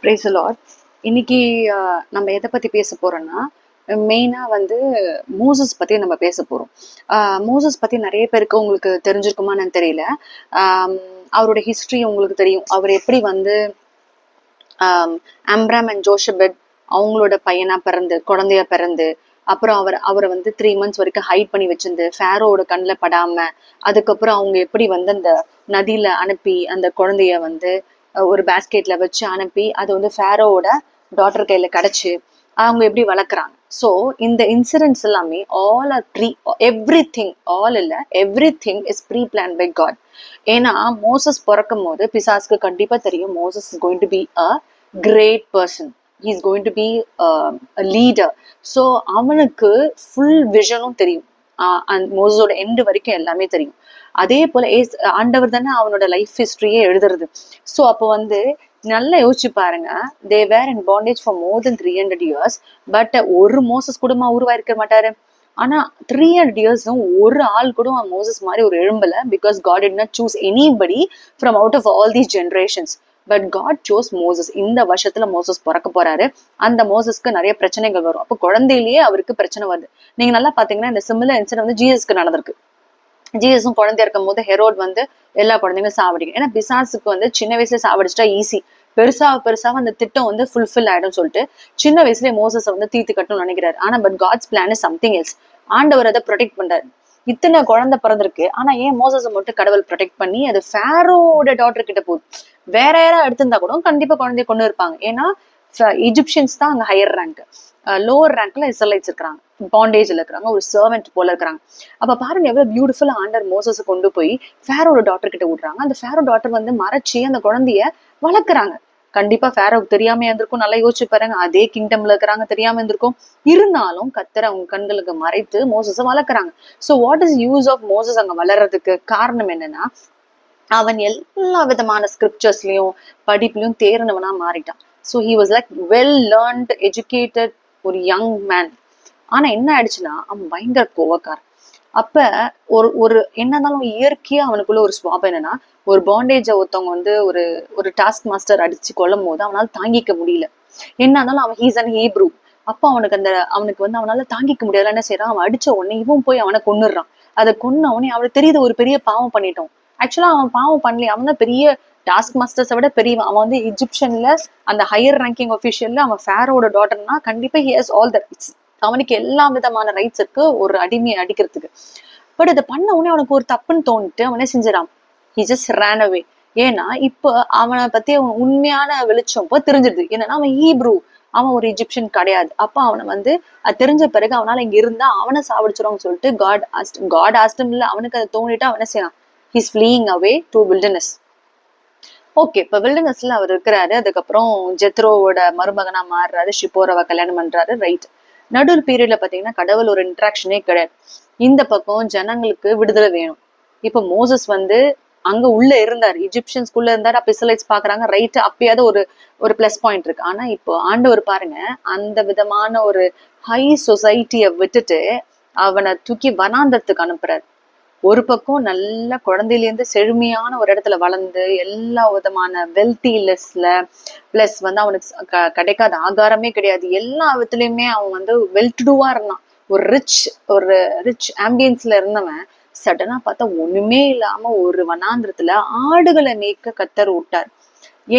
Praise the Lord. இன்னைக்கு நம்ம எதை பத்தி பேச போறோம்னா, மெயினா வந்து மோசஸ் பத்தி நம்ம பேச போறோம். மோசஸ் பத்தி நிறைய பேருக்கு உங்களுக்கு தெரிஞ்சிருக்குமான்னு தெரியல. ஆம், அவரோட ஹிஸ்டரி உங்களுக்கு தெரியும். அவர் எப்படி வந்து ஆம்ப்ராம் அண்ட் ஜோஷபெட் அவங்களோட பையனா பிறந்து குழந்தையா பிறந்து, அப்புறம் அவரை வந்து 3 months வரைக்கும் ஹைட் பண்ணி வச்சிருந்து ஃபேரோட கண்ணில் படாம, அதுக்கப்புறம் அவங்க எப்படி வந்து அந்த நதியில அனுப்பி அந்த குழந்தைய வந்து ஒரு பேஸ்கெட்ல வச்சு அனுப்பி அது வந்து ஃபேரோவோட டாட்டர் கையில கிடைச்சு அவங்க எப்படி வளர்க்குறாங்க. ஸோ இந்த இன்சிடென்ட்ஸ் எல்லாமே all are everything, all இல்லை, everything is pre plan by God. ஏன்னா மோசஸ் பிறக்கும் போது பிசாஸ்க்கு கண்டிப்பா தெரியும் Moses is going to be a great person, he is going to be a leader. So அவனுக்கு ஃபுல் விஷனும் தெரியும். அந்த மோசஸோட எண்டு வரைக்கும் எல்லாமே தெரியும். அதே போல ஆண்டவர் தானே அவனோட லைஃப் ஹிஸ்டரியே எழுதுறது. ஸோ அப்போ வந்து நல்லா யோசிச்சு பாருங்க, they were in bondage for more than 300 years. But ஒரு மோசஸ் கூடமா உருவாயிருக்க மாட்டாரு. ஆனா 300 yearsம் ஒரு ஆள் கூட மோசஸ் மாதிரி ஒரு எழும்பல. Because God did not choose anybody from out of all these generations. But God chose Moses. இந்த வருஷத்துல மோசஸ் பிறக்க போறாரு. அந்த மோசஸ்க்கு நிறைய பிரச்சனைகள் வரும். அப்போ குழந்தையிலேயே அவருக்கு பிரச்சனை வருது. நீங்க நல்லா பாத்தீங்கன்னா இந்த சிமிலர் இன்சிடென்ட் வந்து ஜீசஸ்க்கு நடந்திருக்கு. ஜீசஸும் குழந்தையா இருக்கும் போது ஹெரோட் வந்து எல்லா குழந்தைங்களும் சாவடிக்கும். ஏன்னா பிசாசுக்கு வந்து சின்ன வயசுல சாவடிச்சிட்டா ஈஸி, பெருசாக அந்த திட்டம் வந்து ஃபுல்ஃபில் ஆயிடும் சொல்லிட்டு சின்ன வயசுல மோசஸை வந்து தீர்த்து கட்டணும்னு நினைக்கிறாரு. ஆனா but God's plan is something else. ஆண்டவர் அதை ப்ரொடெக்ட் பண்றாரு. இத்தனை குழந்தை பிறந்திருக்கு, ஆனா ஏன் மோசஸை மட்டும் கடவுள் ப்ரொடெக்ட் பண்ணி அது ஃபேரோட டாட்டர் கிட்ட போகுது? வேற யாராவது எடுத்திருந்தா கூட கண்டிப்பா குழந்தைய கொண்டு இருப்பாங்க. ஏன்னா இஜிப்சியன்ஸ் தான் அங்க ஹையர் ரேங்க், லோவர் ரேங்க்ல இஸ்ரேலைட்ஸ் இருக்கிறாங்க, பாண்டேஜ்ல இருக்கிறாங்க, ஒரு சர்வெண்ட் போல இருக்கிறாங்க. அப்ப பாருங்க எவ்வளவு பியூட்டிஃபுல்லா ஆண்டர் மோசஸ் கொண்டு போய் ஃபேரோட டாட்டர் கிட்ட விடுறாங்க. அந்த ஃபேரோ டாட்டர் வந்து மறைச்சி அந்த குழந்தைய வளர்க்குறாங்க. கண்டிப்பா ஃபேரோக்கு தெரியாம இருந்திருக்கும். நல்லா யோசிச்சு பாருங்க, அதே கிங்டம்ல இருக்கிறாங்க, தெரியாம இருந்திருக்கும். இருந்தாலும் கத்தர் அவங்க கண்களுக்கு மறைத்து மோசஸை வளர்க்குறாங்க. So what is use of Moses அங்க வளர்றதுக்கு காரணம் என்னன்னா, அவன் எல்லா விதமான ஸ்கிரிப்சர்ஸ்லயும் படிப்புலயும் தேர்ந்தவனா மாறிட்டான். So he was like well learned educated ஒரு யங் மேன். ஆனா என்ன ஆயிடுச்சுன்னா அவன் பயங்கர கோவக்காரன். அப்ப ஒரு ஒரு என்ன இருந்தாலும் இயற்கையா அவனுக்குள்ள ஒரு சுவாபம் என்னன்னா, ஒரு பாண்டேஜ ஒருத்தவங்க வந்து ஒரு ஒரு டாஸ்க் மாஸ்டர் அடிச்சு கொல்லும் போது அவனால தாங்கிக்க முடியல. என்ன இருந்தாலும் அவன் ஹீஸ் அன் ஹீப்ரூ. அப்ப அவனுக்கு வந்து அவனால தாங்கிக்க முடியல. என்ன செய்யறான், அவன் அடிச்ச உடனே இவன் போய் அவனை கொன்னுடுறான். அதை கொன்ன உடனே அவனுக்கு தெரியுது ஒரு பெரிய பாவம் பண்ணிட்டோம். ஆக்சுவலா அவன் பாவம் பண்ணல, அவன் தான் பெரிய டாஸ்க் மாஸ்டர்ஸை விட பெரியவன். அவன் வந்து இஜிப்சியன்ல அந்த ஹையர் ரேங்கிங் ஆஃபீஷியல்ல அவன் ஃபேரோட டாட்டர்னா கண்டிப்பா he has all the rights. அவனுக்கு எல்லா விதமான ரைட்ஸ் இருக்கு ஒரு அடிமையை அடிக்கிறதுக்கு. பட் அதை பண்ண உடனே அவனுக்கு ஒரு தப்புன்னு தோணிட்டு அவனே செஞ்சிடான். ஹி ஜஸ்ட் ரேன் அவே. ஏன்னா இப்ப அவனை பத்தி அவன் உண்மையான வெளிச்சம் இப்போ தெரிஞ்சிருது. என்னன்னா அவன் ஹீப்ரூ, அவன் ஒரு இஜிப்சியன் கிடையாது. அப்ப அவனை வந்து அது தெரிஞ்ச பிறகு அவனால இங்க இருந்தா அவனை சாவடிச்சிருவான்னு சொல்லிட்டு காட் ஆஸ்டம் இல்ல, அவனுக்கு அதை தோணிட்டு அவன் என்ன செய்யலாம், he's fleeing away to wilderness. Okay, இப்ப வில்டர்னஸ்ல அவர் இருக்கிறாரு. அதுக்கப்புறம் ஜெத்ரோவோட மருமகனா மாறுறாரு, ஷிப்போராவை கல்யாணம் பண்றாரு, ரைட். நடுவில் பீரியட்ல பாத்தீங்கன்னா கடவுள் ஒரு இன்ட்ராக்ஷனே கிடையாது. இந்த பக்கம் ஜனங்களுக்கு விடுதலை வேணும். இப்ப மோசஸ் வந்து அங்க உள்ள இருந்தாரு, இஜிப்சியன்ஸ்குள்ள இருந்தாரு. அப்ப இஸ்ரேலைட்ஸ் பாக்குறாங்க, ரைட். அப்பயாவது ஒரு ஒரு பிளஸ் பாயிண்ட் இருக்கு. ஆனா இப்போ ஆண்டவர் பாருங்க, அந்த விதமான ஒரு ஹை சொசைட்டிய விட்டுட்டு அவனை தூக்கி வனாந்தரத்துக்கு அனுப்புறாரு. ஒரு பக்கம் நல்ல குழந்தையிலேருந்து செழுமையான ஒரு இடத்துல வளர்ந்து எல்லா விதமான வெல்தி லெஸ்ல பிளஸ் வந்து அவனுக்கு கிடைக்காத ஆகாரமே கிடையாது, எல்லா விதத்துலயுமே அவன் வந்து வெல்டுவா இருந்தான். ஒரு ரிச் ஆம்பியன்ஸ்ல இருந்தவன் சடனா பார்த்தா ஒண்ணுமே இல்லாம ஒரு வனாந்திரத்துல ஆடுகளை மேய்க்க கத்தர் விட்டார்.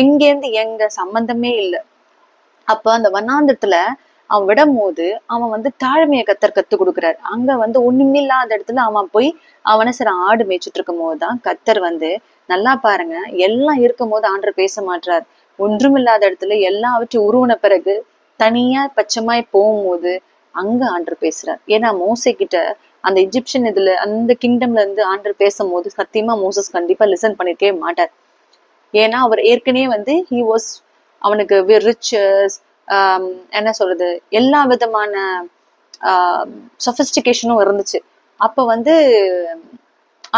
எங்கேருந்து எங்க சம்பந்தமே இல்லை. அப்ப அந்த வனாந்தரத்துல அவன் விடும் போது அவன் வந்து தாழ்மையை கத்தர் கத்து கொடுக்குறாரு. அங்க வந்து ஒண்ணுமில்லாத இடத்துல அவன் போய் அவனை சில ஆடு மேய்ச்சிட்டு இருக்கும் போதுதான் கத்தர் வந்து, நல்லா பாருங்க, எல்லாம் இருக்கும் போது ஆண்டர் பேச மாட்டார். ஒன்றுமில்லாத இடத்துல எல்லாவற்றையும் உருவன பிறகு தனியா பச்சைமாய் போகும்போது அங்க ஆண்டர் பேசுறார். ஏன்னா மோசே கிட்ட அந்த இஜிப்சியன் இதுல அந்த கிங்டம்ல இருந்து ஆண்டர் பேசும்போது சத்தியமா மோசஸ் கண்டிப்பா லிசன் பண்ணிருக்கவே மாட்டார். ஏன்னா அவர் ஏற்கனவே வந்து ஹி வாஸ், அவனுக்கு ரிச்சஸ், என்ன சொல்றது, எல்லா விதமான சொபிஸ்டிகேஷனும் இருந்துச்சு. அப்ப வந்து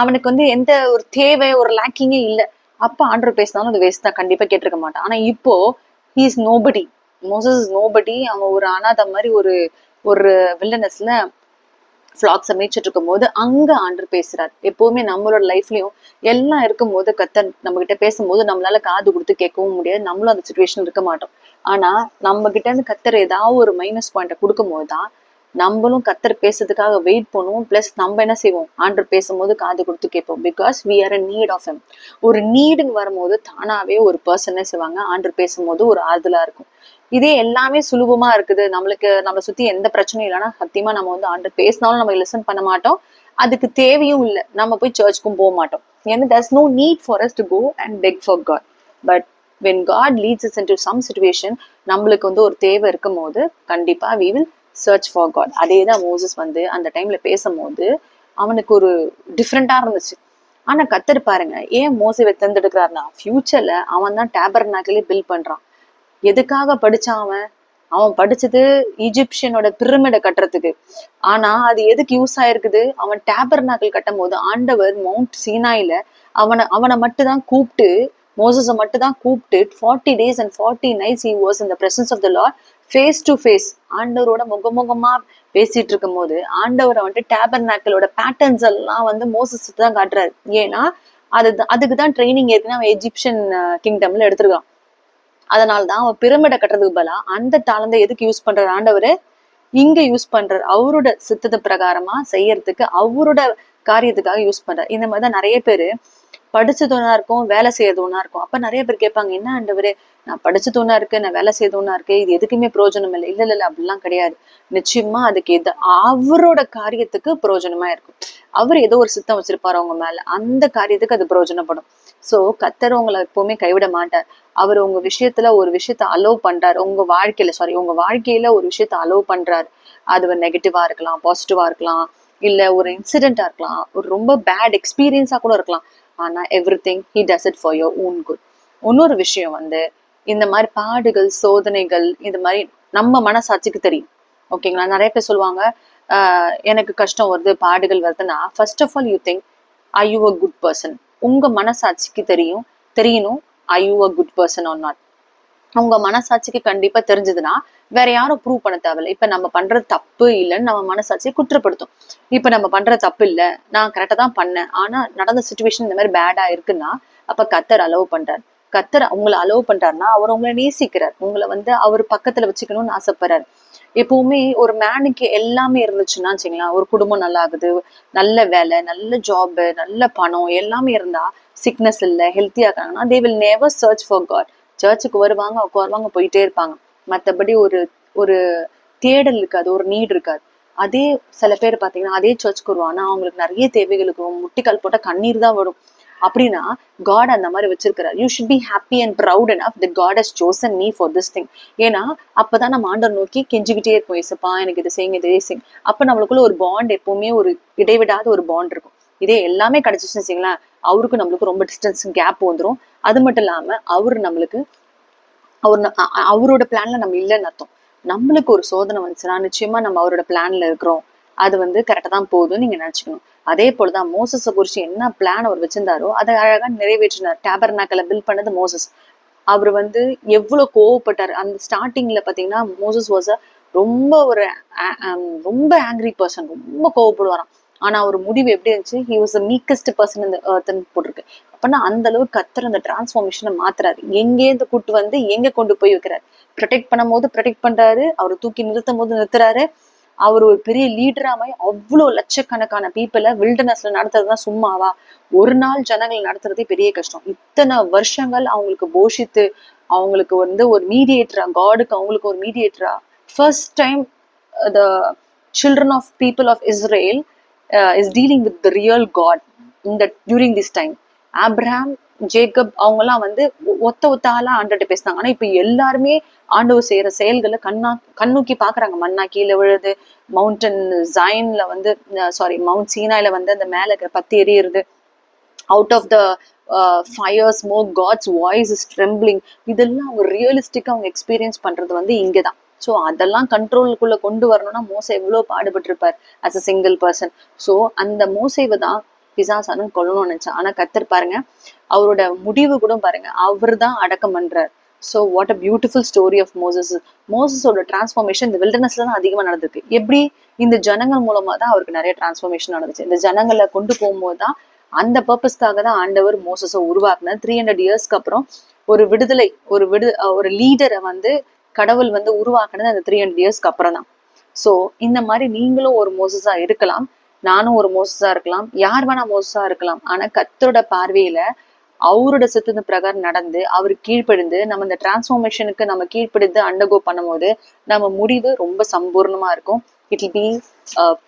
அவனுக்கு வந்து எந்த ஒரு தேவை ஒரு லேக்கிங்கே இல்லை. அப்ப ஆண்டர் பேசினாலும் அது வேஸ்ட் தான், கண்டிப்பா கேட்டிருக்க மாட்டான். ஆனா இப்போ he is nobody, Moses is nobody. அவன் ஒரு அனாதை மாதிரி ஒரு ஒரு வில்லனஸ்ல ஃபிளாக்ஸை மேய்ச்சிட்டு இருக்கும் போது அங்க ஆண்டர் பேசுறாரு. எப்பவுமே நம்மளோட லைஃப்லயும் எல்லாம் இருக்கும் போது கத்தர் நம்ம கிட்ட பேசும்போது நம்மளால காது கொடுத்து கேட்கவும் முடியாது, நம்மளும் அந்த சுச்சுவேஷன் இருக்க மாட்டோம். ஆனா நம்ம கிட்ட இருந்து கத்தர் ஏதாவது ஒரு மைனஸ் பாயிண்ட கொடுக்கும் போதுதான் நம்மளும் கத்தர் பேசுறதுக்காக வெயிட் பண்ணுவோம். பிளஸ் நம்ம என்ன செய்வோம், ஆண்டர் பேசும்போது காது கொடுத்து கேட்போம். Because we are a need of him. ஒரு நீடுன்னு வரும்போது தானாவே ஒரு பர்சன் செய்வாங்க, ஆண்டர் பேசும்போது ஒரு ஆறுதலா இருக்கும். இதே எல்லாமே சுலபமா இருக்குது, நம்மளுக்கு நம்ம சுத்தி எந்த பிரச்சனையும் இல்லைன்னா சத்தியமா நம்ம வந்து ஆண்டர் பேசினாலும் நம்ம லிசன் பண்ண மாட்டோம். அதுக்கு தேவையும் இல்லை, நம்ம போய் சர்ச்சுக்கும் போக மாட்டோம். ஏன்னா there's no need for us to go and beg for God. But when God leads us into some situation, நம்மளுக்கு வந்து ஒரு தேவை இருக்கும் போது கண்டிப்பா we will search for God. அதேதான் மோசஸ் வந்து அந்த டைம்ல பேசும்போது அவனுக்கு ஒரு டிஃப்ரெண்டா இருந்துச்சு. ஆனா கத்தர் பாருங்க ஏன் மோசேவை தேர்ந்தெடுக்கிறாருன்னா, ஃபியூச்சர்ல அவன் தான் டேபர்நாக்கிலே பில்ட் பண்றான். எதுக்காக படிச்சான் அவன்? அவன் படிச்சது ஈஜிப்சியனோட பிரமிடை கட்டுறதுக்கு. ஆனா அது எதுக்கு யூஸ் ஆயிருக்குது? அவன் டேபர்நாக்கிள் கட்டும் போது ஆண்டவர் மவுண்ட் சீனாயில அவனை மட்டும் தான் கூப்பிட்டு, மோசஸை மட்டும் தான் கூப்பிட்டு 40 days and 40 nights he was in the presence of the Lord, face to face. ஆண்டவரோட முகமுகமா பேசிட்டு இருக்கும் போது ஆண்டவரை வந்துட்டு டேபர்நாக்கிளோட பேட்டர்ன்ஸ் எல்லாம் வந்து மோசஸ் தான் காட்டுறாரு. ஏன்னா அதுக்குதான் ட்ரைனிங் ஏற்கனவே அவன் எஜிப்சியன் கிங்டம்ல எடுத்திருக்கான். அதனாலதான் அவன் பிரமிடை கட்டுறதுக்கு பதிலா அந்த தாளந்தை எதுக்கு யூஸ் பண்றாரு ஆண்டவரு? இங்க யூஸ் பண்றாரு, அவரோட சித்தத்து பிரகாரமா செய்யறதுக்கு, அவரோட காரியத்துக்காக யூஸ் பண்றாரு. இந்த மாதிரிதான் நிறைய பேரு படிச்சது ஒண்ணா இருக்கும், வேலை செய்யறது ஒண்ணா இருக்கும். அப்ப நிறைய பேர் கேட்பாங்க, என்ன ஆண்டவரே நான் படிச்சது ஒண்ணா இருக்கு, நான் வேலை செய்யறது ஒண்ணா இருக்கு, இது எதுக்குமே பிரயோஜனம் இல்லை. இல்ல இல்ல அப்படிலாம் கிடையாது. நிச்சயமா அதுக்கு எது அவரோட காரியத்துக்கு பிரயோஜனமா இருக்கும். அவர் ஏதோ ஒரு சித்தம் வச்சிருப்பாரு அவங்க மேல, அந்த காரியத்துக்கு அது பிரயோஜனப்படும். சோ கத்தர் உங்களை எப்பவுமே கைவிட மாட்டார். அவர் உங்க விஷயத்துல ஒரு விஷயத்த அலோவ் பண்றாரு, உங்க வாழ்க்கையில ஒரு விஷயத்த அலோவ் பண்றாரு. அது நெகட்டிவா இருக்கலாம், பாசிட்டிவா இருக்கலாம், இல்ல ஒரு இன்சிடென்டா இருக்கலாம், ஒரு ரொம்ப பேட் எக்ஸ்பீரியன்ஸா கூட இருக்கலாம். ஆனா everything he does it for your own good. இன்னொரு விஷயம் வந்து இந்த மாதிரி பாடுகள், சோதனைகள், இது மாதிரி நம்ம மனசாட்சிக்கு தெரியும். ஓகேங்களா? நிறைய பேர் சொல்லுவாங்க, எனக்கு கஷ்டம் வருது, பாடுகள் வருதுன்னா, first of all you think, are you a good person? உங்க மனசாட்சிக்கு தெரியணும், are you a good person or not? உங்க மனசாட்சிக்கு கண்டிப்பா தெரிஞ்சதுன்னா வேற யாரும் ப்ரூவ் பண்ண தேவையில்லை. இப்ப நம்ம பண்றது தப்பு இல்லைன்னு நம்ம மனசாட்சியை குற்றப்படுத்தும். இப்ப நம்ம பண்ற தப்பு இல்லை, நான் கரெக்டா தான் பண்ணேன், ஆனா நடந்த சுச்சுவேஷன் இந்த மாதிரி பேடா இருக்குன்னா அப்ப கத்தர் அலோவ் பண்றாரு. கத்தர் உங்களை அலோவ் பண்றாருன்னா அவர் உங்களை நேசிக்கிறார், உங்களை வந்து அவர் பக்கத்துல வச்சுக்கணும்னு ஆசைப்படுறாரு. எப்பவுமே ஒரு மேனுக்கு எல்லாமே இருந்துச்சுன்னா வச்சுங்களா, ஒரு குடும்பம் நல்லா ஆகுது, நல்ல வேலை, நல்ல ஜாப், நல்ல பணம் எல்லாமே இருந்தா, சிக்னஸ் இல்லை, ஹெல்த்தியா இருக்காங்கன்னா, they will never search for God. சர்ச்சுக்கு வருவாங்க, உட்காருவாங்க, போயிட்டே இருப்பாங்க. மற்றபடி ஒரு ஒரு தேடல் இருக்காது, ஒரு நீட் இருக்காது. அதே சில பேர் பாத்தீங்கன்னா அதே சர்ச்சுக்கு வருவாங்க, அவங்களுக்கு நிறைய தேவைகள் இருக்கும், முட்டிக்கால் போட்டா கண்ணீர் தான் வரும். அப்படின்னா காட் அந்த மாதிரி வச்சிருக்கிறார். You should be happy and proud enough that God has chosen me for this thing. ஏன்னா அப்பதான் நம்ம ஆண்டவர் நோக்கி கெஞ்சிக்கிட்டே இருப்போம், இசப்பா எனக்கு இது செய்யுங்க, இதே செய்யுங்க. அப்ப நம்மளுக்குள்ள ஒரு பாண்ட், எப்பவுமே ஒரு இடைவிடாத ஒரு பாண்ட் இருக்கும். இதே எல்லாமே கிடைச்சிச்சுன்னு வச்சுங்களேன், அவருக்கும் நம்மளுக்கு ரொம்ப டிஸ்டன்ஸ் கேப் வந்துடும். அது மட்டும் இல்லாம அவரோட பிளான்ல நம்ம இல்லைன்னு அர்த்தம். நம்மளுக்கு ஒரு சோதனை வந்துச்சுன்னா நிச்சயமா நம்ம அவரோட பிளான்ல இருக்கிறோம், அது வந்து கரெக்டா தான் போகுதுன்னு நீங்க நினைச்சுக்கணும். அதே போலதான் மோசஸை குறிச்சு என்ன பிளான் அவர் வச்சிருந்தாரோ அதை அழகா நிறைவேற்றினார். டேபர்நாக்கலை பில்ட் பண்ணது மோசஸ். அவர் வந்து எவ்வளவு கோவப்பட்டார். அந்த ஸ்டார்டிங்ல பாத்தீங்கன்னா மோசஸ் வாஸ் ரொம்ப ஒரு ரொம்ப ஆங்கிரி பர்சன், ரொம்ப கோவப்படுவாராம். ஆனா ஒரு முடிவு எப்படி இருந்துச்சு, ஹி வாஸ் த மீக்கஸ்ட் பர்சன் இந்த எர்த்ன்னு போட்டிருக்கு. அப்படின்னா அந்த அளவுக்கு கத்தர் அந்த டிரான்ஸ்ஃபார்மேஷனை மாத்துறாரு. எங்கேருந்து கூட்டு வந்து எங்க கொண்டு போய் வைக்கிறாரு. ப்ரொடெக்ட் பண்ணும் போது ப்ரொடெக்ட் பண்றாரு, அவரை தூக்கி நிறுத்தும் போது நிறுத்துறாரு. அவர் ஒரு பெரிய லீடராமாய் அவ்வளவு லட்சக்கணக்கான பீப்புளை வில்டர்னஸ்ல நடத்துறதுதான் சும்மாவா? ஒரு நாள் ஜனங்களை நடத்துறதே பெரிய கஷ்டம். இத்தனை வருஷங்கள் அவங்களுக்கு போஷித்து, அவங்களுக்கு வந்து ஒரு மீடியேட்டரா, காடுக்கு அவங்களுக்கு ஒரு மீடியேட்டரா, first time the children of people of Israel is dealing with the real God இந்த during this time. Abraham, Jacob அவங்க எல்லாம் வந்து ஒத்த ஆளா ஆண்டுகிட்ட பேசினாங்க. ஆனா இப்ப எல்லாருமே ஆண்டவர் செய்யற செயல்களை கண்ணோக்கி பாக்குறாங்க. மண்ணா கீழே விழுது, மவுண்டன் ஜாயின்ல வந்து மவுண்ட் சீனாயில வந்து அந்த மேல இருக்கிற பத்தி எரியுறது, out of the fire smoke God's voice is trembling. இதெல்லாம் அவங்க ரியலிஸ்டிக்கா அவங்க எக்ஸ்பீரியன்ஸ் பண்றது வந்து இங்கதான். ஸோ அதெல்லாம் கண்ட்ரோலுக்குள்ள கொண்டு வரணும்னா மோசை எவ்வளவு பாடுபட்டிருப்பார் as a single person. So அந்த மோசைவை தான் பிசாசானும் கொல்லணும்னு நினைச்சேன். ஆனா கத்தர் பாருங்க, அவரோட முடிவு கூட பாருங்க, அவர் தான் அடக்கம் பண்றார். So what a beautiful story of Moses. மோசஸோட டிரான்ஸ்ஃபார்மேஷன் இந்த வில்டர்னஸ்ல தான் அதிகமாக நடந்திருக்கு. எப்படி இந்த ஜனங்கள் மூலமா தான் அவருக்கு நிறைய டிரான்ஸ்ஃபார்மேஷன் நடந்துச்சு. இந்த ஜனங்களை கொண்டு போகும்போது தான் அந்த பர்பஸ்க்காக தான் ஆண்டவர் மோசஸை உருவாக்குனார். 300 இயர்ஸ்க்கு அப்புறம் ஒரு விடுதலை, ஒரு லீடரை வந்து கடவுள் வந்து உருவாக்குனது அந்த 300 இயர்ஸ்க்கு அப்புறம் தான். ஸோ இந்த மாதிரி நீங்களும் ஒரு மோசஸா இருக்கலாம், நானும் ஒரு மோசஸா இருக்கலாம், யார் வேணா மோசஸா இருக்கலாம். ஆனா கர்த்தரோட பார்வையில அவரோட சித்தத்தின் பிரகாரம் நடந்து அவருக்கு கீழ்ப்படிந்து நம்ம இந்த டிரான்ஸ்ஃபார்மேஷனுக்கு நம்ம கீழ்ப்படிந்து அண்டர்கோ பண்ணும்போது நம்ம முடிவு ரொம்ப சம்பூர்ணமா இருக்கும். It will be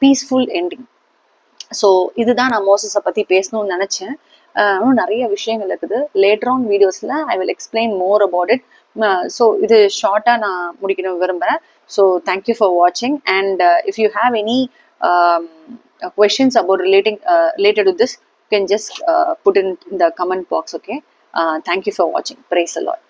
peaceful ending. So இதுதான் நான் மோசஸை பத்தி பேசணும்னு நினைச்சேன். இன்னும் நிறைய விஷயங்கள் இருக்குது. லேட்டர் ஆன் வீடியோஸ்ல I will explain more about it. So இது ஷார்ட்டா நான் முடிக்கணும் விரும்புறேன். ஸோ தேங்க்யூ ஃபார் வாட்சிங். And if you have any questions about related to this, you can just put in the comment box. Okay. Thank you for watching. Praise the Lord.